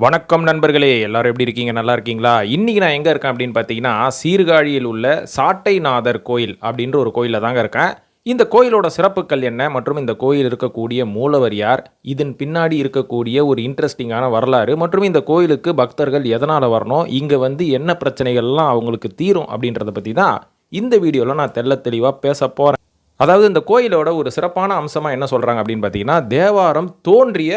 வணக்கம் நண்பர்களே, எல்லாரும் எப்படி இருக்கீங்க? நல்லா இருக்கீங்களா? இன்னைக்கு நான் எங்க இருக்கேன் அப்படின்னு பார்த்தீங்கன்னா, சீர்காழியில் உள்ள சாட்டைநாதர் கோயில் அப்படின்ற ஒரு கோயில்ல தாங்க இருக்கேன். இந்த கோயிலோட சிறப்புக்கள் என்ன? மற்றும் இந்த கோயில் இருக்கக்கூடிய மூலவர் யார்? இதன் பின்னாடி இருக்கக்கூடிய ஒரு இன்ட்ரஸ்டிங்கான வரலாறு மற்றும் இந்த கோயிலுக்கு பக்தர்கள் எதனால வரணும்? இங்க வந்து என்ன பிரச்சனைகள்லாம் அவங்களுக்கு தீரும்? அப்படின்றத பத்தி தான் இந்த வீடியோல நான் தெள்ளத் தெளிவா பேசப் போறேன். அதாவது இந்த கோயிலோட ஒரு சிறப்பான அம்சமா என்ன சொல்றாங்க அப்படின்னு பார்த்தீங்கன்னா, தேவாரம் தோன்றிய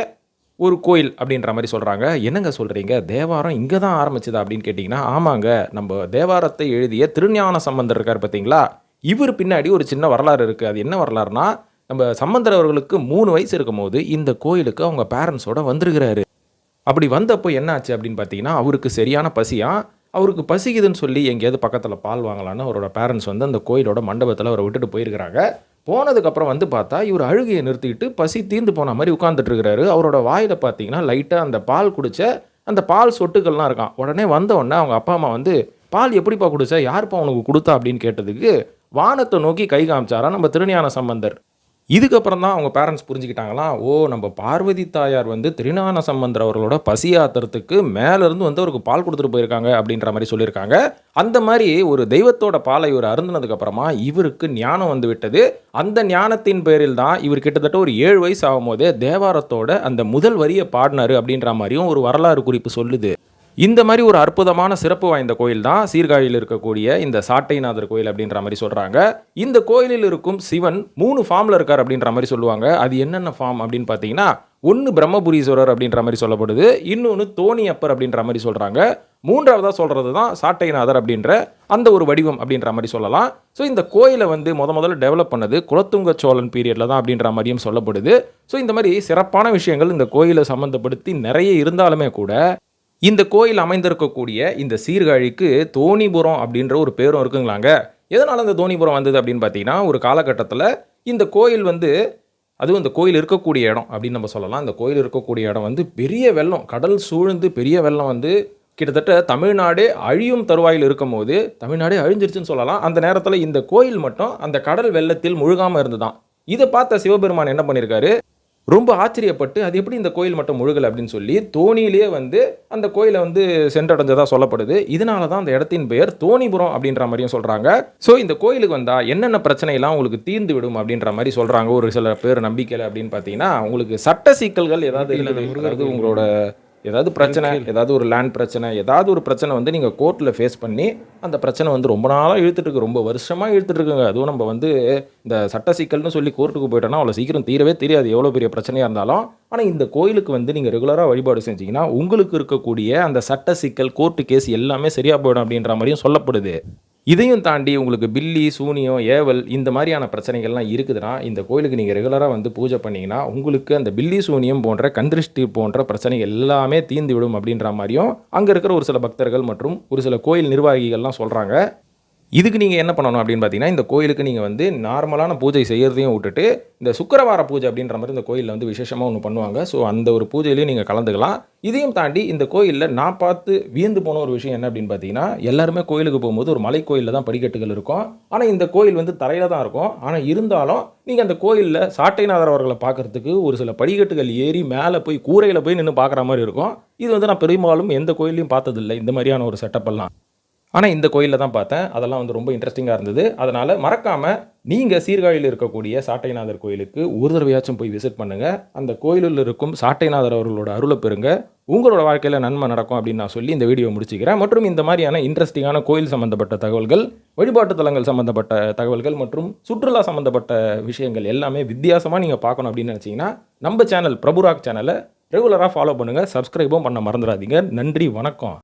ஒரு கோயில் அப்படின்ற மாரி சொல்றாங்க. என்னங்க சொல்றீங்க? தேவாரம் இங்க தான் ஆரம்பிச்சதா அப்படின்னு கேட்டீங்கன்னா, ஆமாங்க. நம்ப தேவாரத்தை எழுதிய திருஞான சம்பந்தர் இருக்கார் பார்த்தீங்களா? இவரு பின்னாடி ஒரு சின்ன வரலாறு இருக்கு. அது என்ன வரலாறுனா, நம்ப சம்பந்தர் அவர்களுக்கு 3 வயசு இருக்கும்போது, இந்த கோயிலுக்கு அவங்க பேரண்ட்ஸோட வந்திருக்கிறாரு. அப்படி வந்தப்போ என்ன ஆச்சு அப்படின்னு பார்த்தீங்கன்னா, அவருக்கு சரியான பசியாம். அவருக்கு பசிக்குதுன்னு சொல்லி எங்கேயாவது பக்கத்தில பால் வாங்கலான்னு அவரோட பேரண்ட்ஸ் வந்து அந்த கோயிலோட மண்டபத்தில அவர விட்டுட்டு போயிருக்கிறாங்க. போனதுக்கப்புறம் வந்து பார்த்தா, இவரு அழுகைய நிறுத்திக்கிட்டு பசி தீர்ந்து போன மாரி உட்கார்ந்துட்டு இருக்கிறாரு. அவரோட வாயில பார்த்தீங்கன்னா, லைட்டா அந்த பால் குடிச்ச அந்த பால் சொட்டுக்கள்லாம் இருக்காம். உடனே வந்த உடனே அவங்க அப்பா, அம்மா வந்து, "பால் எப்படிப்பா குடிச்ச? யாருப்பா உனக்கு குடுத்தா?" அப்படின்னு கேட்டதுக்கு, வானத்த நோக்கி கை காமிச்சாராம் நம்ம திருஞான சம்பந்தர். இதுக்கப்புறம் தான் அவங்க பேரண்ட்ஸ் புரிஞ்சுக்கிட்டாங்களாம். ஓ! நம்ம பார்வதி தாயார் வந்து திருஞான சம்பந்தர் அவர்களோட பசி ஆத்துறதுக்கு மேலருந்து வந்து அவருக்கு பால் குடுத்துட்டு போயிருக்காங்க அப்படின்ற மாரி சொல்லியிருக்காங்க. அந்த மாரி ஒரு தெய்வத்தோட பாலை இவரு அருந்துனதுக்கு அப்புறமா இவருக்கு ஞானம் வந்து விட்டது. அந்த ஞானத்தின் பேரில் தான் இவர் கிட்டத்தட்ட ஒரு 7 வயசு ஆகும்போதே தேவாரத்தோட அந்த முதல் வரிய பாடுனாரு அப்படின்ற மாரியும் ஒரு வரலாறு குறிப்பு சொல்லுது. இந்த மாரி ஒரு அற்புதமான சிறப்பு வாய்ந்த கோயில் தான் சீர்காழியில் இருக்கக்கூடிய இந்த சாட்டைநாதர் கோயில் அப்படின்ற மாரி சொல்றாங்க. இந்த கோயிலில் இருக்கும் சிவன் 3 ஃபார்ம்ல இருக்கார் அப்படின்ற மாரி சொல்லுவாங்க. அது என்னென்ன ஃபார்ம் அப்படின்னு பார்த்தீங்கன்னா, ஒண்ணு பிரம்மபுரீஸ்வரர் அப்படின்ற மாரி சொல்லப்படுது. இன்னொன்னு தோணியப்பர் அப்படின்ற மாரி சொல்றாங்க. 3வதா சொல்றது தான் சாட்டைநாதர் அப்படின்ற அந்த ஒரு வடிவம் அப்படின்ற மாரி சொல்லலாம். ஸோ இந்த கோயில வந்து முதல்ல டெவலப் பண்ணது குலோத்துங்க சோழன் பீரியட்ல தான் அப்படின்ற மாரியும் சொல்லப்படுது. ஸோ இந்த மாரி சிறப்பான விஷயங்கள் இந்த கோயில சம்மந்தப்படுத்தி நெறைய இருந்தாலுமே கூட இந்த கோயில் அமைந்திருக்கக்கூடிய இந்த சீர்காழிக்கு தோணிபுரம் அப்படின்ற ஒரு பேரும் இருக்குங்களாங்க. எதனால அந்த தோணிபுரம் வந்தது அப்படின்னு பார்த்தீங்கன்னா, ஒரு காலகட்டத்தில இந்த கோயில் வந்து அதுவும் இந்த கோயில் இருக்கக்கூடிய இடம் அப்படின்னு நம்ம சொல்லலாம். இந்த கோயில் இருக்கக்கூடிய இடம் வந்து பெரிய வெள்ளம், கடல் சூழ்ந்து பெரிய வெள்ளம் வந்து கிட்டத்தட்ட தமிழ்நாடே அழியும் தருவாயில் இருக்கும்போது, தமிழ்நாடே அழிஞ்சிருச்சுன்னு சொல்லலாம். அந்த நேரத்தில இந்த கோயில் மட்டும் அந்த கடல் வெள்ளத்தில் முழுகாம இருந்ததாம். இத பார்த்த சிவபெருமான் என்ன பண்ணியிருக்காரு, ரொம்ப ஆச்சரியப்பட்டு, அது எப்படி இந்த கோயில் மட்டும் முழுகல அப்படின்னு சொல்லி, தோணியிலேயே வந்து அந்த கோயில வந்து சென்றடைஞ்சதா சொல்லப்படுது. இதனால தான் அந்த இடத்தின் பெயர் தோணிபுரம் அப்படின்ற மாரியும் சொல்றாங்க. ஸோ இந்த கோயிலுக்கு வந்தா என்னென்ன பிரச்சனைலாம் உங்களுக்கு தீர்ந்து விடும் அப்படின்ற மாரி சொல்றாங்க ஒரு சில பேர் நம்பிக்கையில அப்படின்னு பார்த்தீங்கன்னா, உங்களுக்கு சட்ட சிக்கல்கள் ஏதாவது இருக்குது, அதாவது உங்களோட ஏதாவது பிரச்சனை, ஏதாவது ஒரு லேண்ட் பிரச்சனை, ஏதாவது ஒரு பிரச்சனை வந்து நீங்க கோர்ட்ல ஃபேஸ் பண்ணி, அந்த பிரச்சனை வந்து ரொம்ப நாளா இழுத்துட்டு இருக்கு. ரொம்ப வருஷமா இழுத்துட்டு இருக்குங்க. அதுவும் நம்ம வந்து இந்த சட்ட சிக்கல்னு சொல்லி கோர்ட்டுக்கு போயிட்டோம்னா, அவ்வளோ சீக்கிரம் தீரவே தெரியாது. எவ்வளோ பெரிய பிரச்சனையா இருந்தாலும். ஆனா இந்த கோயிலுக்கு வந்து நீங்க ரெகுலரா வழிபாடு செஞ்சீங்கன்னா, உங்களுக்கு இருக்கக்கூடிய அந்த சட்ட சிக்கல், கோர்ட் கேஸ் எல்லாமே சரியா போயிடும் அப்படின்ற மாரியும் சொல்லப்படுது. இதையும் தாண்டி உங்களுக்கு பில்லி, சூனியம், ஏவல் இந்த மாரியான பிரச்சனைகள்லாம் இருக்குதுன்னா, இந்த கோயிலுக்கு நீங்க ரெகுலரா வந்து பூஜை பண்ணீங்கன்னா, உங்களுக்கு அந்த பில்லி, சூனியம் போன்ற கண்திருஷ்டி போன்ற பிரச்சனைகள் எல்லாமே தீர்ந்து விடும் அப்படின்ற மாரியும், அங்க இருக்கிற ஒரு சில பக்தர்கள் மற்றும் ஒரு சில கோயில் நிர்வாகிகள்லாம் சொல்றாங்க. இதுக்கு நீங்க என்ன பண்ணணும் அப்படின்னு பார்த்தீங்கன்னா, இந்த கோயிலுக்கு நீங்க வந்து நார்மலான பூஜை செய்யறதையும் விட்டுட்டு, இந்த சுக்கிரவார பூஜை அப்படின்ற மாரி இந்த கோயில்ல வந்து விசேஷமா ஒண்ணு பண்ணுவாங்க. ஸோ அந்த ஒரு பூஜையிலயும் நீங்க கலந்துக்கலாம். இதையும் தாண்டி இந்த கோயில்ல நான் பார்த்து வியந்து போன ஒரு விஷயம் என்ன அப்படின்னு பார்த்தீங்கன்னா, எல்லாருமே கோயிலுக்கு போம்போது ஒரு மலைக்கோயில்ல தான் படிக்கட்டுகள் இருக்கும். ஆனா இந்த கோயில் வந்து தரையில தான் இருக்கும். ஆனா இருந்தாலும் நீங்க அந்த கோயில்ல சாட்டைநாதர் அவர்கள பார்க்கறதுக்கு ஒரு சில படிக்கட்டுகள் ஏறி மேல போய் கூரையில போய் நின்னு பார்க்குற மாரி இருக்கும். இது வந்து நான் பெரும்பாலும் எந்த கோயில்லயும் பார்த்ததில்ல. இந்த மாரியான ஒரு செட்டப் எல்லாம். ஆனா, இந்த கோயில்ல தான் பார்த்தேன். அதெல்லாம் வந்து ரொம்ப இன்ட்ரஸ்டிங்கா இருந்தது. அதனால மறக்காம நீங்க சீர்காழியில இருக்கக்கூடிய சாட்டைநாதர் கோயிலுக்கு ஒரு தடவையாச்சும் போய் விசிட் பண்ணுங்க. அந்த கோயிலில் இருக்கும் சாட்டைநாதர் அவர்களோட அருள பெறுங்க. உங்களோட வாழ்க்கையில நன்மை நடக்கும் அப்படின்னு நான் சொல்லி இந்த வீடியோ முடிச்சுக்கிறேன். மற்றும் இந்த மாரியான இன்ட்ரஸ்டிங்கான கோயில் சம்பந்தப்பட்ட தகவல்கள், வழிபாட்டு தலங்கள் சம்பந்தப்பட்ட தகவல்கள் மற்றும் சுற்றுலா சம்பந்தப்பட்ட விஷயங்கள் எல்லாமே வித்தியாசமா நீங்க பார்க்கணும் அப்படின்னு நினைச்சீங்கன்னா, நம்ம சேனல் பிரபுராக் சேனல ரெகுலரா ஃபாலோ பண்ணுங்க. சப்ஸ்கிரைபும் பண்ண மறந்துடாதீங்க. நன்றி, வணக்கம்.